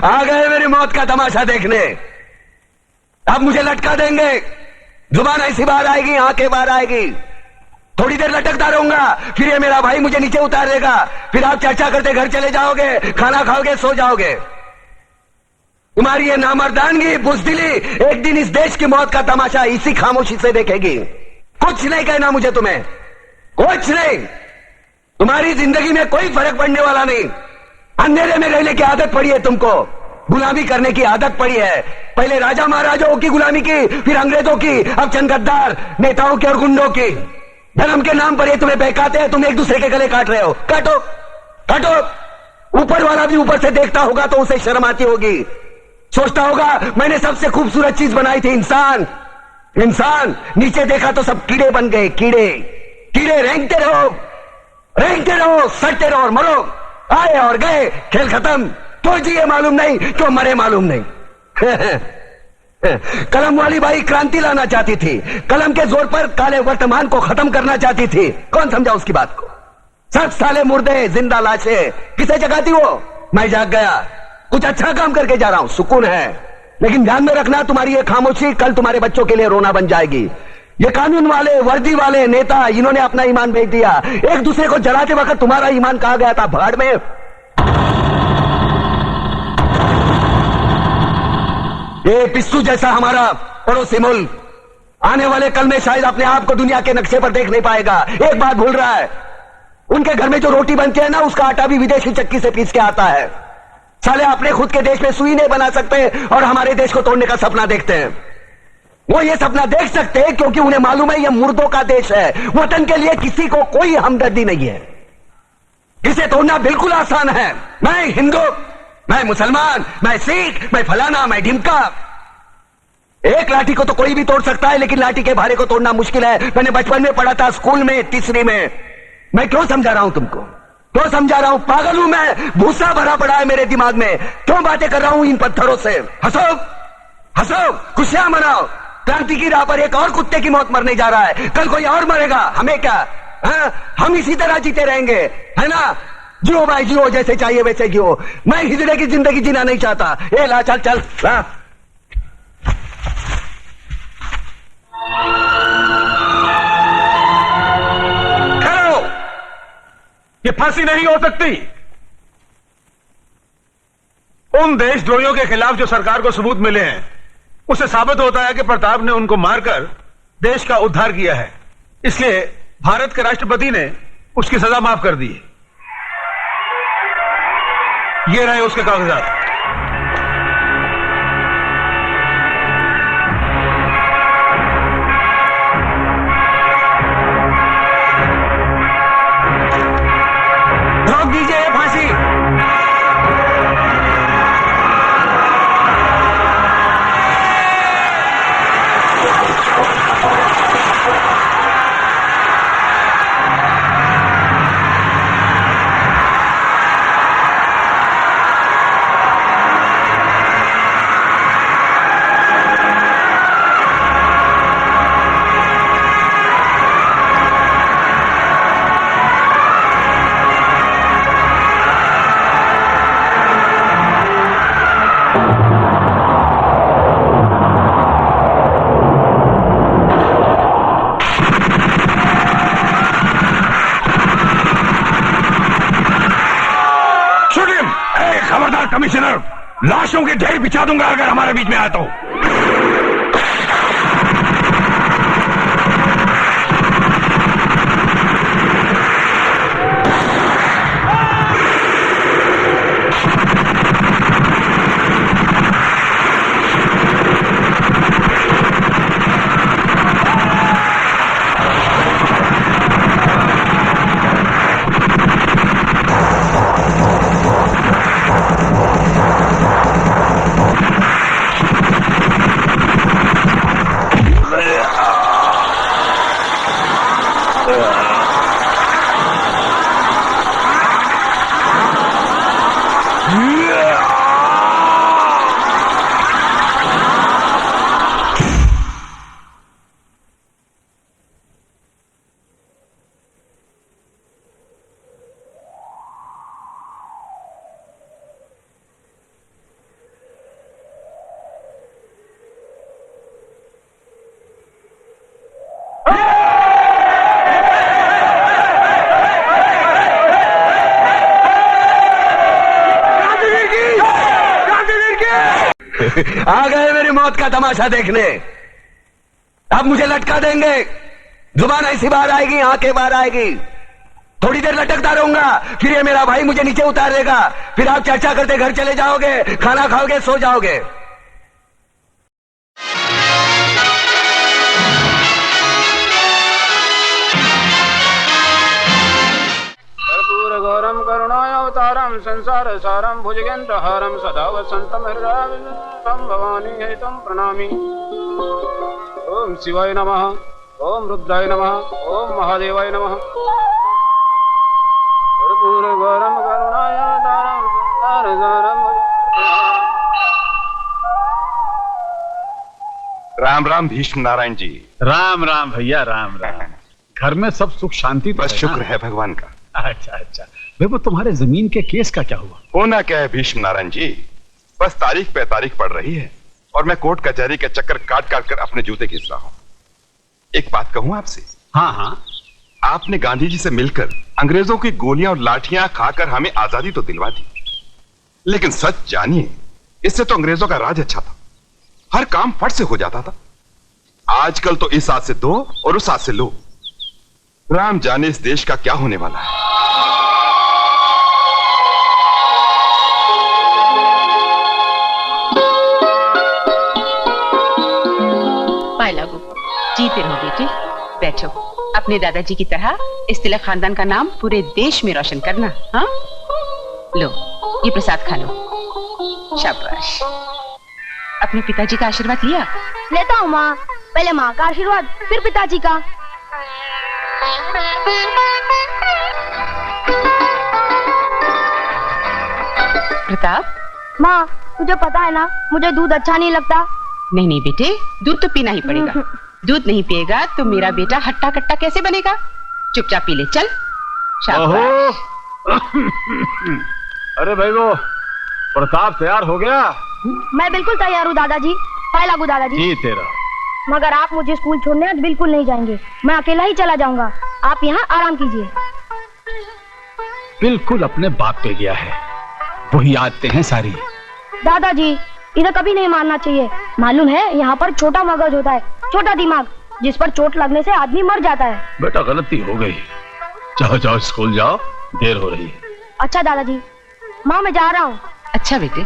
आ गए मेरी मौत का तमाशा देखने। अब मुझे लटका देंगे, जुबान ऐसी बाहर आएगी, आंखें बाहर आएगी, थोड़ी देर लटकता रहूंगा, फिर ये मेरा भाई मुझे नीचे उतार देगा, फिर आप चर्चा करते घर चले जाओगे, खाना खाओगे, सो जाओगे। तुम्हारी ये नामर्दानगी, बुज़दिली एक दिन इस देश की मौत का तमाशा इसी खामोशी से देखेगी। कुछ नहीं कहना मुझे तुम्हें, कुछ नहीं। तुम्हारी जिंदगी में कोई फर्क पड़ने वाला नहीं। अंधेरे में रहने की आदत पड़ी है तुमको, गुलामी करने की आदत पड़ी है। पहले राजा महाराजाओं की गुलामी की, फिर अंग्रेजों की, अब चंद गद्दार नेताओं की और गुंडों की। धर्म के नाम पर ये तुम्हें बहकाते हैं, तुम एक दूसरे के गले काट रहे हो। काटो काटो। ऊपर वाला भी ऊपर से देखता होगा तो उसे शर्म आती होगी, सोचता होगा मैंने सबसे खूबसूरत चीज बनाई थी, इंसान। इंसान नीचे देखा तो सब कीड़े बन गए, कीड़े कीड़े। रेंगते रहो, सटते रहो और मरो। आए और गए, खेल खत्म। क्यों जिए मालूम नहीं, क्यों मरे मालूम नहीं। कलम वाली बाई क्रांति लाना चाहती थी, कलम के जोर पर काले वर्तमान को खत्म करना चाहती थी। कौन समझा उसकी बात को? सब साले मुर्दे, जिंदा लाशें। किसे जगाती वो? मैं जाग गया, कुछ अच्छा काम करके जा रहा हूं, सुकून है। लेकिन ध्यान में रखना, तुम्हारी ये खामोशी कल तुम्हारे बच्चों के लिए रोना बन जाएगी। ये कानून वाले, वर्दी वाले नेता, इन्होंने अपना ईमान बेच दिया। एक दूसरे को जलाते वक्त तुम्हारा ईमान कहां गया था? भाड़ में। ये पिस्सू जैसा हमारा पड़ोसी मुल्क आने वाले कल में शायद अपने आप को दुनिया के नक्शे पर देख नहीं पाएगा। एक बात भूल रहा है, उनके घर में जो रोटी बनती है ना, उसका आटा भी विदेशी चक्की से पीस के आता है। साले अपने खुद के देश में सुई नहीं बना सकते और हमारे देश को तोड़ने का सपना देखते हैं। वो ये सपना देख सकते हैं क्योंकि उन्हें मालूम है ये मुर्दों का देश है। वतन के लिए किसी को कोई हमदर्दी नहीं है। इसे तोड़ना बिल्कुल आसान है। मैं हिंदू, मैं मुसलमान, मैं सिख, मैं फलाना, मैं ढिमका। एक लाठी को तो कोई भी तोड़ सकता है, लेकिन लाठी के भारे को तोड़ना मुश्किल है। मैंने बचपन में पढ़ा था, स्कूल में, तीसरी में। मैं क्यों समझा रहा हूं तुमको? क्यों समझा रहा हूं? पागल हूं मैं? भूसा भरा पड़ा है मेरे दिमाग में। क्यों बातें कर रहा हूं इन पत्थरों से? हंसो हंसो, खुशियां मनाओ। क्रांति की राह पर एक और कुत्ते की मौत मरने जा रहा है, कल कोई और मरेगा। हमें क्या? हम इसी तरह जीते रहेंगे, है ना? जियो भाई जियो, जैसे चाहिए वैसे जियो। मैं हिजड़े की जिंदगी जीना नहीं चाहता। ए ला, चल चल ला। ठहरो, ये फांसी नहीं हो सकती। उन देशद्रोहियों के खिलाफ जो सरकार को सबूत मिले हैं, उससे साबित होता है कि प्रताप ने उनको मारकर देश का उद्धार किया है। इसलिए भारत के राष्ट्रपति ने उसकी सजा माफ कर दी। ये रहे उसके कागजात। रोक दीजिए ये फांसी। कमिश्नर, लाशों के ढेर बिछा दूंगा अगर हमारे बीच में आया तो। आ गए मेरी मौत का तमाशा देखने। अब मुझे लटका देंगे, जुबान ऐसी बाहर आएगी, आंखें बाहर आएगी। थोड़ी देर लटकता रहूंगा, फिर ये मेरा भाई मुझे नीचे उतार देगा। फिर आप चर्चा करते घर चले जाओगे, खाना खाओगे, सो जाओगे। गौरम करुणावतारम संसार सारम भुजगेन्द्रहारम सदा वसंतम हृदय भवानी हेतम प्रणामी। ओम शिवाय नमः, ओम रुद्राय नमः, ओम महादेवाय नमः। कर्पूर गौरम करुणावतारम संसार सारम। राम राम भीष्म नारायण जी। राम राम भैया, राम राम। घर में सब सुख शांति तो बस है शुक्र ना? है भगवान का। अच्छा अच्छा भाई, वो तुम्हारे जमीन के केस का क्या हुआ? होना क्या है भीष्म नारायण जी, बस तारीख पे तारीख पड़ रही है और मैं कोर्ट कचहरी के चक्कर काट काट कर अपने जूते घिस रहा हूं। एक बात कहूं आपसे? हाँ हाँ। आपने गांधी जी से मिलकर अंग्रेजों की गोलियां और लाठियां खाकर हमें आजादी तो दिलवा दी, लेकिन सच जानिए इससे तो अंग्रेजों का राज अच्छा था, हर काम फट से हो जाता था। आजकल तो इस हाथ से दो और उस हाथ से लो। राम जाने इस देश का क्या होने वाला है। पाए लागू, जीते रहो बेटी। बैठो, अपने दादाजी की तरह इस तिलक खानदान का नाम पूरे देश में रोशन करना। हाँ, लो ये प्रसाद खा लो। शाबाश। अपने पिताजी का आशीर्वाद लिया? लेता हूँ माँ, पहले माँ का आशीर्वाद फिर पिताजी का। प्रताप, माँ तुझे पता है ना, मुझे दूध अच्छा नहीं लगता। नहीं नहीं बेटे, दूध तो पीना ही पड़ेगा। दूध नहीं पिएगा तो मेरा बेटा हट्टा कट्टा कैसे बनेगा? चुपचाप पी ले, चल। शाबाश। अरे भाई, वो प्रताप तैयार हो गया? मैं बिल्कुल तैयार हूँ दादाजी। पाए लागू दादाजी। जीते रहो। मगर आप मुझे स्कूल छोड़ने आज बिल्कुल नहीं जाएंगे, मैं अकेला ही चला जाऊंगा। आप यहाँ आराम कीजिए। बिल्कुल अपने बाप पे गया है, वही आते हैं सारी। दादाजी इधर कभी नहीं मानना चाहिए, मालूम है यहाँ पर छोटा मगज होता है, छोटा दिमाग, जिस पर चोट लगने से आदमी मर जाता है। बेटा गलती हो गई, जाओ जाओ स्कूल जाओ, देर हो रही है। अच्छा दादाजी, माँ मैं जा रहा हूँ। अच्छा बेटे।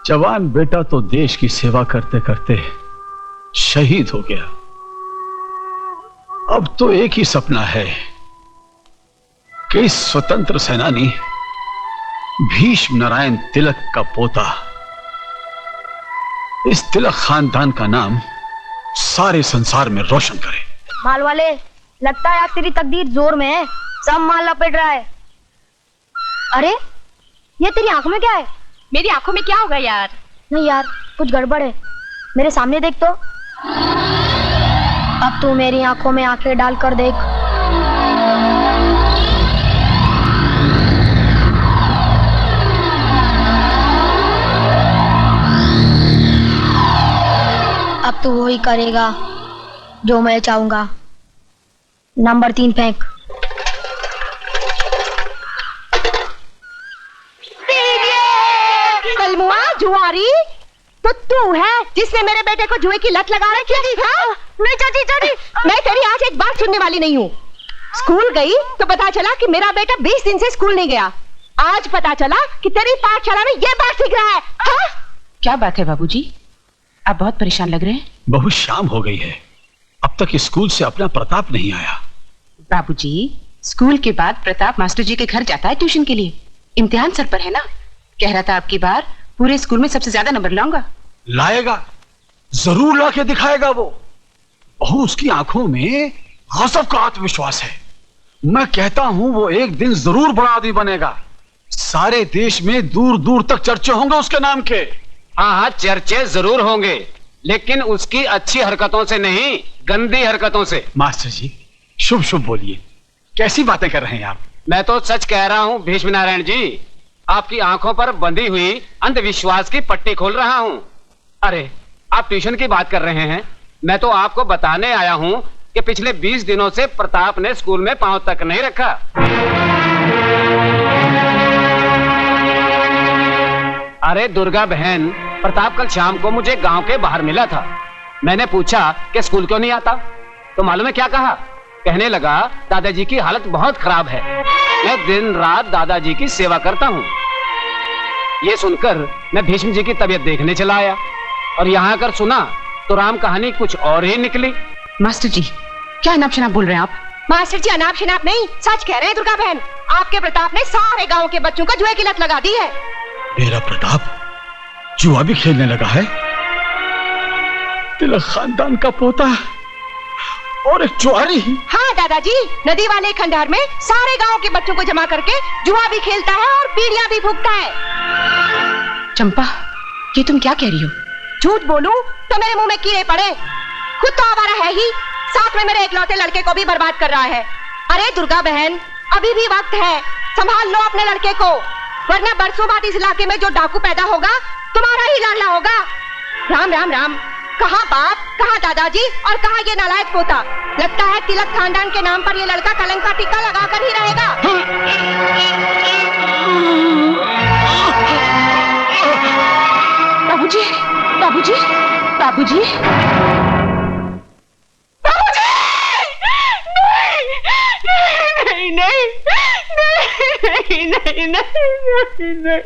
जवान बेटा तो देश की सेवा करते करते शहीद हो गया। अब तो एक ही सपना है कि इस स्वतंत्र सेनानी भीष्म नारायण तिलक का पोता इस तिलक खानदान का नाम सारे संसार में रोशन करे। माल वाले, लगता है आज तेरी तकदीर जोर में है, सब माल लपेट रहा है। अरे ये तेरी आंखों में क्या है? मेरी आंखों में क्या होगा यार? नहीं यार, कुछ गड़बड़ है, मेरे सामने देख तो। अब तू मेरी आंखों में आंखें डालकर देख। अब तू वही करेगा जो मैं चाहूंगा। नंबर 3 फेंक। कलमुआ जुआरी, तो तू है जिसने मेरे बेटे को जुए की लत लगा रखी है? नहीं चाची चाची, मैं तेरी आज एक बात सुनने वाली नहीं हूँ। स्कूल गई तो पता चला कि मेरा बेटा 20 दिन से स्कूल नहीं गया। आज पता चला कि तेरी पाठशाला में ये बात सीख रहा है। हाँ? क्या बात है बाबूजी, आप बहुत परेशान लग रहे हैं। बहुत शाम हो गई है, अब तक स्कूल से अपना प्रताप नहीं आया। बाबूजी, स्कूल के बाद प्रताप मास्टर जी के घर जाता है ट्यूशन के लिए। इम्तिहान सर पर है ना, कह रहा था अब की बार पूरे स्कूल में सबसे ज्यादा नंबर लाऊंगा। लाएगा, जरूर लाके दिखाएगा वो। बहू उसकी आंखों में गजब का आत्मविश्वास है। मैं कहता हूं वो एक दिन जरूर बड़ा आदमी बनेगा। सारे देश में दूर दूर तक चर्चे होंगे उसके नाम के। हाँ हाँ, चर्चे जरूर होंगे, लेकिन उसकी अच्छी हरकतों से नहीं, गंदी हरकतों से। मास्टर जी शुभ शुभ बोलिए, कैसी बातें कर रहे हैं आप? मैं तो सच कह रहा हूँ भीष्म नारायण जी, आपकी आंखों पर बंधी हुई अंधविश्वास की पट्टी खोल रहा हूँ। अरे आप ट्यूशन की बात कर रहे हैं, मैं तो आपको बताने आया हूँ कि पिछले 20 दिनों से प्रताप ने स्कूल में पांव तक नहीं रखा। अरे दुर्गा बहन, प्रताप कल शाम को मुझे गांव के बाहर मिला था। मैंने पूछा कि स्कूल क्यों नहीं आता, तो मालूम है क्या कहा? कहने लगा दादाजी की हालत बहुत खराब है, मैं दिन रात दादाजी की सेवा करता हूँ। ये सुनकर मैं भीष्म जी की तबीयत देखने चला आया और यहाँ आकर सुना तो राम कहानी कुछ और ही निकली। मास्टर जी, क्या अनाप शनाप बोल रहे हैं आप? मास्टर जी अनाप शनाप नहीं, सच कह रहे हैं दुर्गा बहन। आपके प्रताप ने सारे गांव के बच्चों को जुए की लत लगा दी है। मेरा प्रताप जुआ भी खेलने लगा है? तिलक खानदान का पोता और एक जुआरी। हाँ दादाजी, नदी वाले खंडहर में सारे गांव के बच्चों को जमा करके जुआ भी खेलता है और बीड़ियां भी फूंकता है। चंपा, ये तुम क्या कह रही हो? झूठ बोलूं तो मेरे मुंह में कीड़े पड़े। खुद तो आवारा है ही, साथ में मेरे इकलौते लड़के को भी बर्बाद कर रहा है। अरे दुर्गा बहन, अभी भी वक्त है, संभाल लो अपने लड़के को, वरना बरसों बाद इस इलाके में जो डाकू पैदा होगा तुम्हारा ही लाडला होगा। राम राम राम। कहाँ बाप, कहाँ दादाजी और कहाँ ये नालायक पोता। लगता है तिलक खानदान के नाम पर ये लड़का कलंक का टीका लगा कर ही रहेगा। बाबूजी, बाबूजी, बाबूजी, बाबूजी! नहीं, नहीं, नहीं, नहीं, नहीं, नहीं।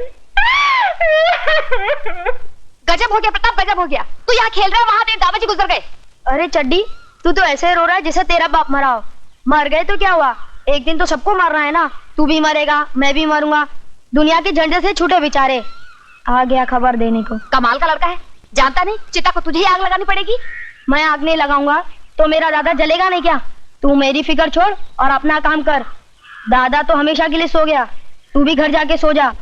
गजब हो गया प्रताप, गजब हो गया। तू यहाँ खेल रहा है, वहाँ तेरे दादाजी गुजर गए। अरे चड्डी, तू तो ऐसे रो रहा है जैसे तेरा बाप मरा हो। मर गए तो क्या हुआ, एक दिन तो सबको मरना है ना। तू भी मरेगा, मैं भी मरूंगा, दुनिया के झंडे से छूटे बेचारे। आ गया खबर देने को। कमाल का लड़का है, जानता नहीं चिता को तुझे ही आग लगानी पड़ेगी। मैं आग नहीं लगाऊंगा तो मेरा दादा जलेगा नहीं क्या? तू मेरी फिक्र छोड़ और अपना काम कर। दादा तो हमेशा के लिए सो गया, तू भी घर जाके सो जा।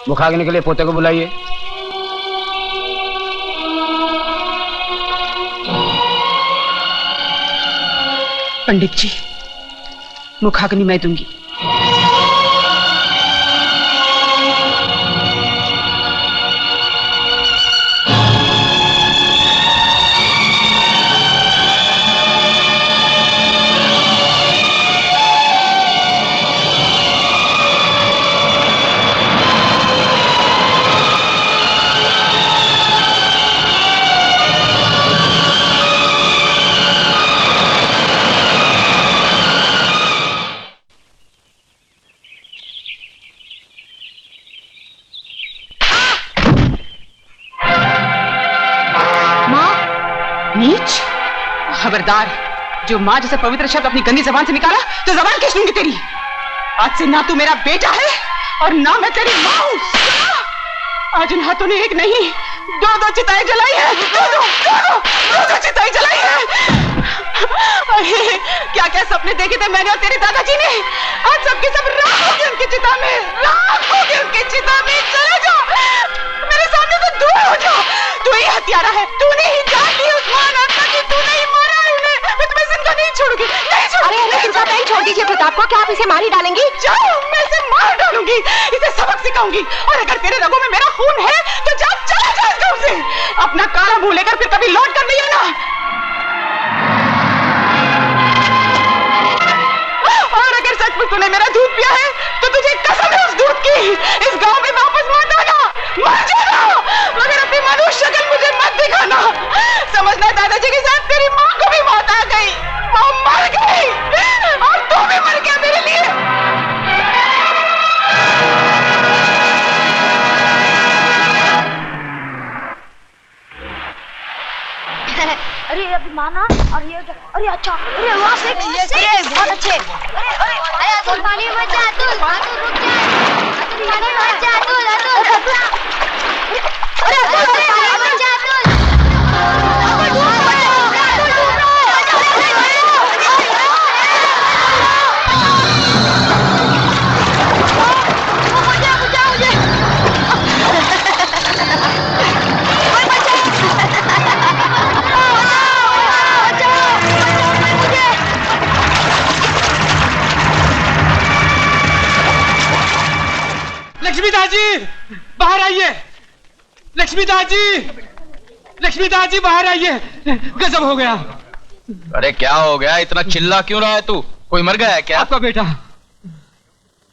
मुखाग्नि के लिए पोते को बुलाइए। पंडित जी, मुखाग्नि मैं दूंगी। नीच, खबरदार, जो माँ जैसे पवित्र शब्द अपनी गंदी जबान से निकाला तो जबान खींच लूंगी तेरी। आज से ना तू मेरा बेटा है और ना मैं तेरी माँ हूँ। आज इन हाथों ने एक नहीं दो चिताएं जलाई है, दो चिताएं जलाई है। अरे क्या क्या सपने देखे थे मैंने और तेरे दादाजी ने, आज सबके सब राख हो गए उनकी चिता में, राख हो गए उनकी चिता में। चले जाओ मेरे सामने से दूर हो जाओ। तू ही हत्यारा है, तूने ही जान ली उस महान आत्मा की, तूने ही मारा है उन्हें। मैं तुम्हें जिंदा नहीं छोड़ूंगी, नहीं छोड़ूंगी। अरे चिंता नहीं, छोड़ दीजिए प्रताप को। क्या आप इसे मार ही डालेंगी? जाओ, मैं इसे मार डालूंगी, इसे सबक सिखाऊंगी। और अगर तेरे रगों में मेरा खून है तो जा, चला जा इस गांव से। अपना काला मुंह लेकर फिर कभी लौट कर नहीं आना। और अगर सचमुच तूने मेरा दूध पिया है तो तुझे कसम है उस दूध की, इस गांव में वापस मत आना, मर जाना। मगर अपनी मनुष्य शक्ल मुझे मत दिखाना। समझना दादाजी के साथ तेरी माँ को भी मौत आ गई, वो मर गई और तू भी मर गया मेरे लिए। अरे अभी माना और ये अरे अच्छा, अरे वहाँ से अरे बहुत अच्छे। अरे पानी मत जा, तू रुक जा, पानी मत जा, तू अरे पानी मत जा, लक्ष्मीदास जी बाहर आइए, लक्ष्मीदास जी, लक्ष्मीदास जी बाहर आइए। गजब हो गया, अरे क्या हो गया, इतना चिल्ला क्यों रहा है तू? कोई मर गया है क्या? आपका बेटा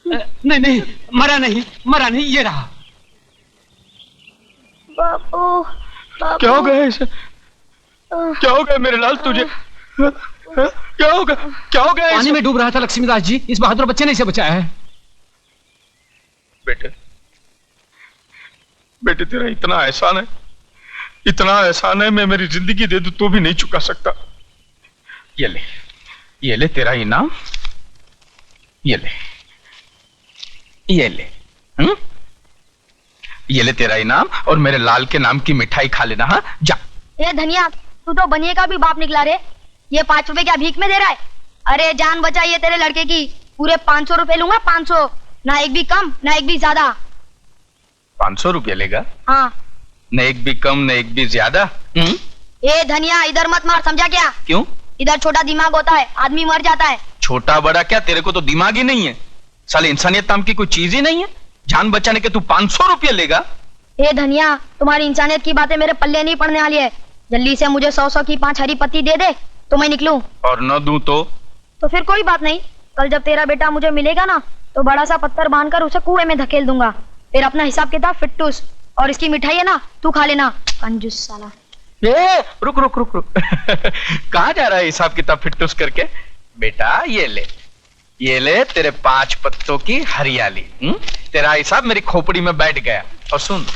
नहीं नहीं, मरा नहीं, ये रहा। बापू क्या हो गया इसे? क्या हो गया मेरे लाल तुझे? क्या हो गया पानी में डूब रहा था लक्ष्मीदास जी, इस बहादुर बच्चे ने इसे बचाया है। बेटे तेरा इतना एहसान है, मैं मेरी जिंदगी दे दूं तो भी नहीं चुका सकता। ये ले तेरा इनाम, ये ले तेरा इनाम, और मेरे लाल के नाम की मिठाई खा लेना। हाँ जा। ये धनिया, तू तो बनिए का भी बाप निकला रे। ये 5 रुपए क्या भीख में दे रहा है? अरे जान बचाइए तेरे लड़के की, पूरे 500 रुपए लूंगा, 500, ना एक भी कम ना एक भी ज्यादा। 500 रुपये लेगा? हाँ। न एक भी कम न एक भी ज्यादा। ए धनिया, इधर मत मार, समझा क्या? क्यों? इधर छोटा दिमाग होता है, आदमी मर जाता है। छोटा बड़ा क्या, तेरे को तो दिमाग ही नहीं है। साले इंसानियत नाम की कोई चीज ही नहीं है। जान बचाने के तू 500 रुपये लेगा? ए धनिया, तुम्हारी इंसानियत की बातें मेरे पल्ले नहीं पड़ने वाली है। जल्दी से मुझे 100 की 5 हरी पत्ती दे दे तो मैं निकलूं। और न दूं तो फिर कोई बात नहीं, कल जब तेरा बेटा मुझे मिलेगा ना, तो बड़ा सा पत्थर बांधकर उसे कुएं में धकेल दूंगा। फिर अपना हिसाब किताब फिट्टूस, और इसकी मिठाई है ना, तू खा लेना, कंजूस साला। रुक कहाँ जा रहा है हिसाब किताब फिट्टूस करके? बेटा ये ले तेरे 5 पत्तों की हरियाली। तेरा हिसाब मेरी खोपड़ी में बैठ गया। और सुन,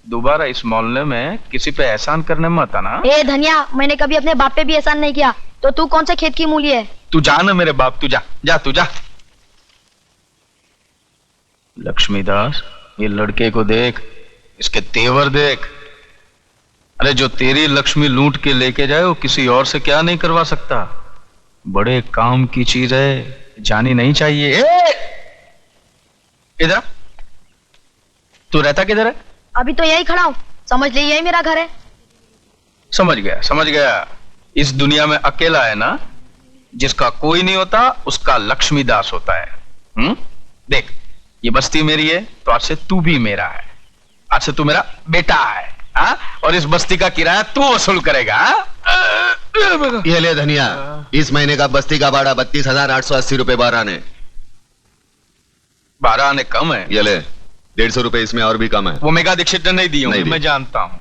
दोबारा इस मोहल्ले में किसी पे एहसान करने मत आना। ए धनिया, मैंने कभी अपने बाप पे भी एहसान नहीं किया, तो तू कौन से खेत की मूली है? तू जा ना मेरे बाप, तू जा। लक्ष्मीदास, ये लड़के को देख, इसके तेवर देख। अरे जो तेरी लक्ष्मी लूट के लेके जाए वो किसी और से क्या नहीं करवा सकता। बड़े काम की चीज है, जानी नहीं चाहिए। इधर तू रहता किधर है? अभी तो यही खड़ा हूँ, समझ ले यही मेरा घर है। समझ गया। इस दुनिया में अकेला है ना, जिसका कोई नहीं होता उसका लक्ष्मीदास होता है। देख, ये बस्ती मेरी है तो आज से तू भी मेरा है, आज से तू मेरा बेटा है। और इस बस्ती का किराया तू वसूल करेगा। ये ले धनिया, इस महीने का बस्ती का भाड़ा 32,880 रुपए 12 आने। 12 आने कम है। ये ले 150 रुपए इसमें और भी कम है। वो मेगा दीक्षित ने नहीं दी होंगी, मैं जानता हूँ।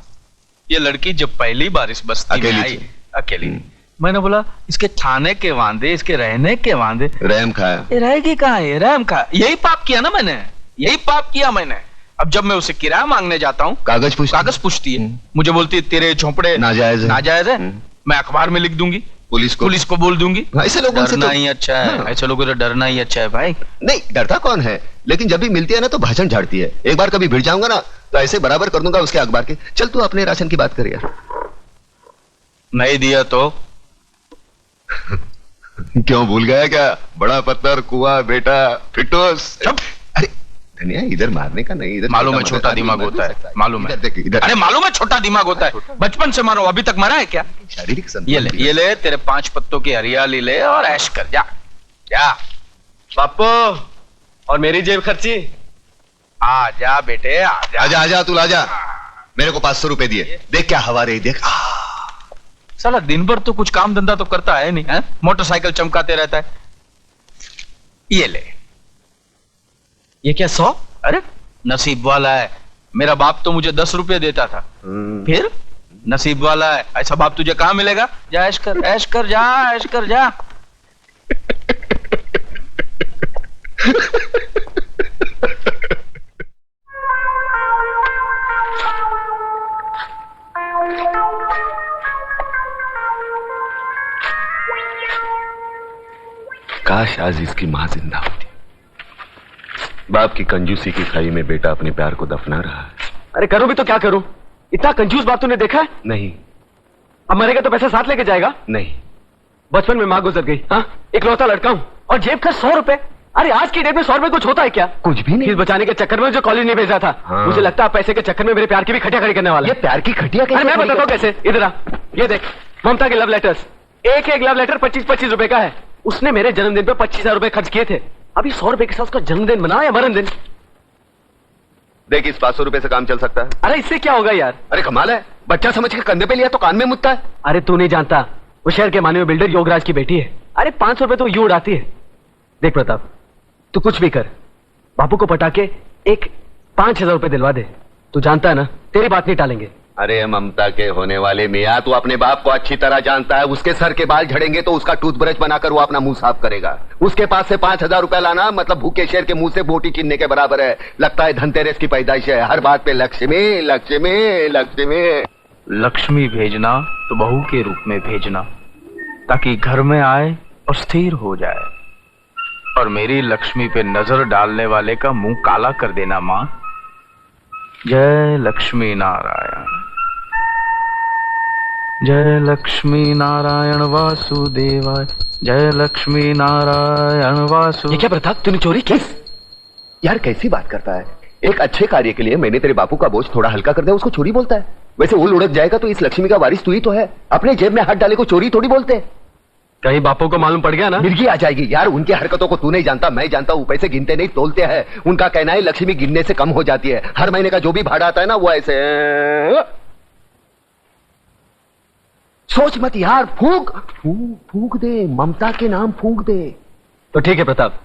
ये लड़की जब पहली बार इस बस्ती में आई अकेली, मैंने बोला इसके खाने के वांदे, इसके रहने के वांदे। रहम खाया। रहेगी कहाँ है? रहम खाया। यही पाप किया ना मैंने, यही पाप किया मैंने। अब जब मैं उसे किराया मांगने जाता हूँ, कागज पूछती है, मुझे बोलती है तेरे झोंपड़े नाजायज है। मैं अखबार में लिख दूंगी, पुलिस को बोल दूंगी। ऐसे लोगों से डरना ही अच्छा है। ऐसे लोगों से डरना ही अच्छा है भाई। नहीं, डरता कौन है, लेकिन जब भी मिलती है ना तो भाषण झाड़ती है। एक बार कभी भिड़ जाऊंगा ना तो ऐसे बराबर कर दूंगा उसके अखबार के। चल तू अपने राशन की बात कर यार। नहीं दिया तो क्यों भूल गया क्या? बड़ा पत्थर, कुआं, बेटा, फिटोस। अरे धनिया, इधर मारने का नहीं, इधर मालूम है छोटा दिमाग होता है, मालूम है। अरे मालूम है छोटा दिमाग होता है, बचपन से मारो, अभी तक मरा है क्या? शारीरिक ये ले तेरे 5 पत्तों की हरियाली ले और ऐश कर। जा पापो, और मेरी जेब खर्ची। आ जा बेटे, आजा तू आजा। मेरे को 500 रुपए दिए, देख क्या हवा रही, देख। साला दिन भर तो कुछ काम धंधा तो करता है नहीं है? मोटरसाइकिल चमकाते रहता है। ये ले। ये क्या 100? अरे नसीब वाला है, मेरा बाप तो मुझे 10 रुपए देता था। फिर नसीब वाला है, ऐसा बाप तुझे कहां मिलेगा? जा ऐश कर जा। काश आज इसकी मां जिंदा होती। बाप की कंजूसी की खाई में बेटा अपने प्यार को दफना रहा है। अरे करो भी तो क्या करूं? इतना कंजूस बाप तूने देखा है? नहीं। अब मरेगा तो पैसा साथ लेके जाएगा? नहीं। बचपन में मां गुजर गई, हाँ, इकलौता लड़का हूं, और जेब खर्च 100 रुपए। अरे आज की डेट में 100 रुपए कुछ होता है क्या? कुछ भी नहीं। फीस बचाने के चक्कर में जो कॉलेज नहीं भेजा था, हाँ। मुझे लगता है पैसे के चक्कर में मेरे प्यार की भी खटिया खड़ी करने वाला है। ये प्यार की खटिया कैसे? मैं बताता हूँ कैसे। इधर आ, ये देख ममता के लव लेटर्स। एक लव लेटर 25-25 रुपए का है। उसने मेरे जन्मदिन पे 25,000 रुपए खर्च किए थे। अभी 100 रुपए के साथ उसका जन्मदिन मना या मरण दिन? देख, इस 500 रुपए से काम चल सकता है। अरे इससे क्या होगा यार? अरे कमाल है, बच्चा समझ के कंधे पे लिया तो कान में मुतता है। अरे तू नहीं जानता, वो शहर के माने हुए बिल्डर योगराज की बेटी है। अरे 500 रुपए तो यूं उड़ाती है। देख प्रताप, तू कुछ भी कर, बापू को पटा के एक 5,000 रुपए दिलवा दे। तू जानता है ना, तेरी बात नहीं टालेंगे। अरे ममता के होने वाले मियाँ, तू अपने बाप को अच्छी तरह जानता है। उसके सर के बाल झड़ेंगे तो उसका टूथब्रश बनाकर वो अपना मुंह साफ करेगा। उसके पास से 5,000 रुपया लाना मतलब भूखे शेर के मुंह से बोटी छीनने के बराबर है। लगता है धनतेरस की पैदाइश है। हर बात पे लक्ष्मी लक्ष्मी लक्ष्मी। लक्ष्मी भेजना तो बहू के रूप में भेजना, ताकि घर में आए और स्थिर हो जाए। और मेरी लक्ष्मी पे नजर डालने वाले का मुंह काला कर देना मां। जय लक्ष्मी नारायण, जय लक्ष्मी नारायण वासुदेवाय, जय लक्ष्मी नारायण वासु। ये क्या प्रताप, तूने चोरी की? यार कैसी बात करता है। एक अच्छे कार्य के लिए मैंने तेरे बापू का बोझ थोड़ा हल्का कर दिया, उसको चोरी बोलता है? वैसे वो लुढ़क जाएगा तो इस लक्ष्मी का वारिस तू ही तो है। अपने जेब में हाथ डाले को चोरी थोड़ी बोलते। कहीं बापू को मालूम पड़ गया ना, मिर्गी आ जाएगी। यार उनकी हरकतों को तू नहीं जानता, मैं जानता हूँ। पैसे गिनते नहीं तोलते हैं। उनका कहना है लक्ष्मी गिनने से कम हो जाती है। हर महीने का जो भी भाड़ा आता है ना वो ऐसे। सोच मत यार, फूंक फूंक दे, ममता के नाम फूंक दे। तो ठीक है प्रताप,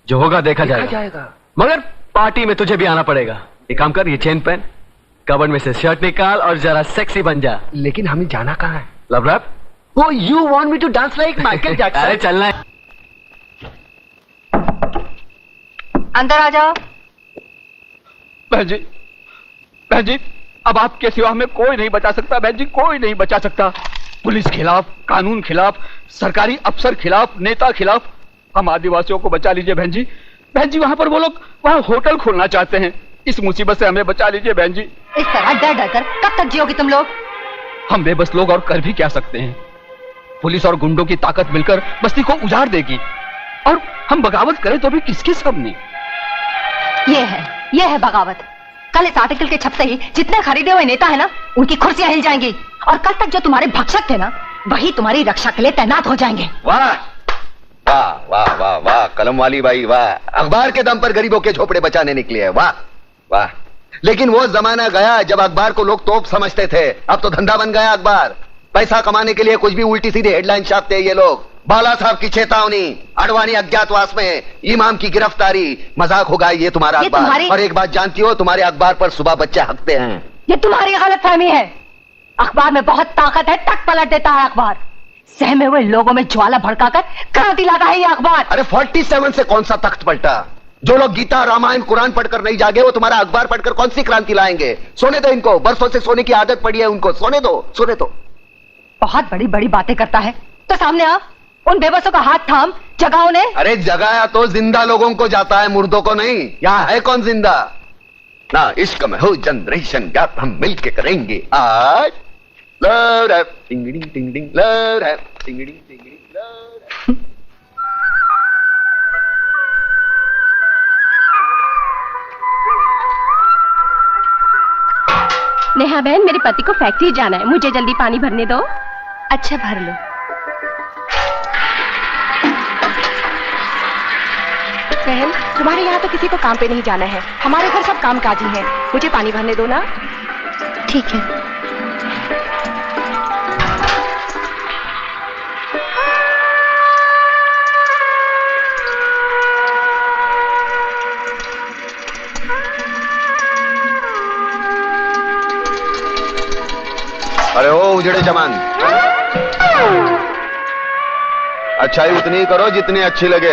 जो होगा देखा जाएगा। मगर पार्टी में तुझे भी आना पड़ेगा। एक काम कर, ये चेन पहन, कबर्ड में से शर्ट निकाल और जरा सेक्सी बन जा। लेकिन हमें जाना कहाँ है? लव रैप। Oh, you want me to dance like Michael Jackson? अरे चलना है। अंदर आ जाओ। बहन जी, अब आपके सिवा हमें कोई नहीं बचा सकता। बहन जी, कोई नहीं बचा सकता। पुलिस खिलाफ, कानून खिलाफ, सरकारी अफसर खिलाफ, नेता खिलाफ। हम आदिवासियों को बचा लीजिए बहन जी। बहन जी, वहां पर वो लोग वहां होटल खोलना चाहते हैं। इस मुसीबत से हमें बचा लीजिए बहन जी। इस तरह डर डर कर कब तक जियोगी तुम लोग? हम बेबस लोग और कर भी क्या सकते हैं? पुलिस और गुंडों की ताकत मिलकर बस्ती को उजाड़ देगी, और हम बगावत करें तो भी किसके सामने? ये है बगावत। कल इस आर्टिकल के छपते ही जितने खरीदे हुए नेता है ना, उनकी कुर्सियां हिल जाएंगी। और कल तक जो तुम्हारे भक्षक थे ना, वही तुम्हारी रक्षा के लिए तैनात हो जाएंगे। वाह वाह वाह वाह वाह, कलम वाली बाई वाह। अखबार के दम पर गरीबों के झोपड़े बचाने निकली है। वाह वाह। लेकिन वो जमाना गया जब अखबार को लोग तोप समझते थे। अब तो धंधा बन गया अखबार। पैसा कमाने के लिए कुछ भी उल्टी सीधी हेडलाइन छापते हैं ये लोग। बाला साहब की चेतावनी, अडवाणी अज्ञातवास में, इमाम की गिरफ्तारी। मजाक होगा ये तुम्हारा अखबार। और एक बात जानती हो, तुम्हारे अखबार पर सुबह बच्चे हकते हैं। ये तुम्हारी गलतफहमी है। अखबार में बहुत ताकत है, टक पलट देता है अखबार। सहमे हुए लोगों में ज्वाला भड़काकर क्रांति लाता है ये अखबार। अरे 47 से कौन सा तख्त पलटा? जो लोग गीता, रामायण, कुरान पढ़कर नहीं जागे, वो तुम्हारा अखबार पढ़कर कौन सी क्रांति लाएंगे? सोने दो इनको, बरसों से सोने की आदत पड़ी है उनको। सोने दो। बहुत बड़ी बड़ी बातें करता है तो सामने आ, उन बेबसों का हाथ थाम, जगाओ ने। अरे जगाया तो जिंदा लोगों को जाता है, मुर्दों को नहीं। यहाँ है कौन जिंदा? ना इश्क में हो जनरेशन गैप, हम मिलके करेंगे आज। लव रैप टिंगड़ी टिंगड़ी, लव रैप टिंगड़ी टिंगड़ी, लव रैप। नेहा बहन, मेरे पति को फैक्ट्री जाना है, मुझे जल्दी पानी भरने दो। अच्छा भर लो। बहन, तुम्हारे यहाँ तो किसी को काम पे नहीं जाना है। हमारे घर सब कामकाजी हैं। मुझे पानी भरने दो ना। ठीक है। अरे ओ उजड़े जमान, अच्छाई उतनी करो जितनी अच्छी लगे।